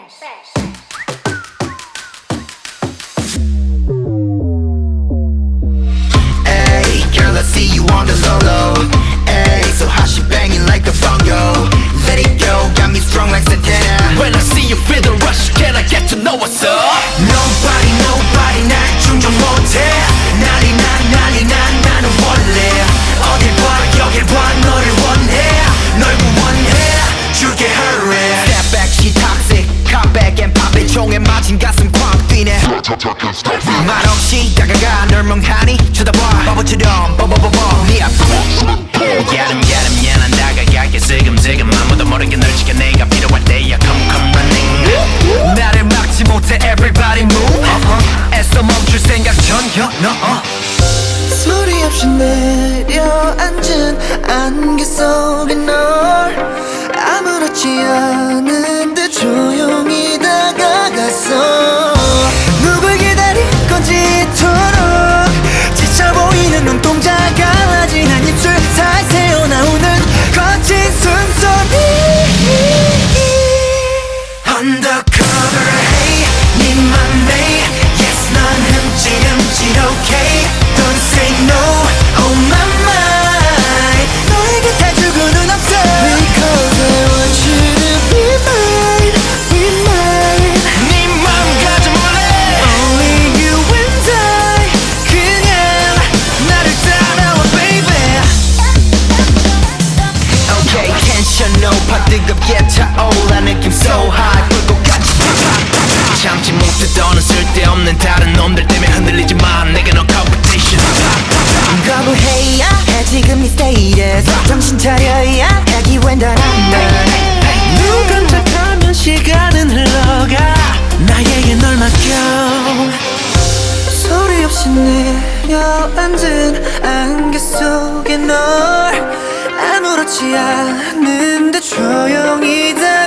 Hey, girl, I see you on the low low. Hey, so hot she banging like a bongo. Let it go, got me strong like Santana. When I see you feel the rush, can I get to know what's up? Nobody 날 충족 못해. 난리 난 나는 원래 어딜 봐 여길 봐 너를 원해. 널 구원해 줄게 hurry. Step back she toxic, come back and pop it. 총에 맞은 가슴 꽉 뛰네. 말없이 다가가 널 멍하니 쳐다봐 바보처럼 뻐뻐뻐뻐 네 앞에 Get him, yeah, 난 다가갈게 슬금슬금 아무도 모르게 널 지켜 내가 필요할 때야 come running. 나를 막지 못해 everybody move. 애써 멈출 생각 전혀 no. 소리 없이 내려앉은 안개 속에 널 아무렇지 않은데 조용히 다가갔어. 누굴 기다릴 건지 이토록 지쳐 보이는 눈동자가 갈라지는 입술 사이 새어나오는 거친 숨소리. Undercover hey 네 맘에 Yes 넌 흠칫 okay. Don't say no oh my mind. 너에게 탈주구는 없어 Because I want you to be mine, be mine. 네 맘 가져볼래. Only you and I. 그냥 나를 따라와 baby. Okay 텐션 높아 뜨겁게 차올라 느낌 so high 불꽃같이 참지 못했던 쓸데없는 다른 놈들 때문에 흔들리지 마 내게 no competition. 거부해야 해 지금 네 status. 정신 차려야 해 기회는 안돼. 눈 깜짝하면 시간은 흘러가 나에게 널 맡겨. 소리 없이 내려앉은 안개 속에 널 아무렇지 않은데 조용히 다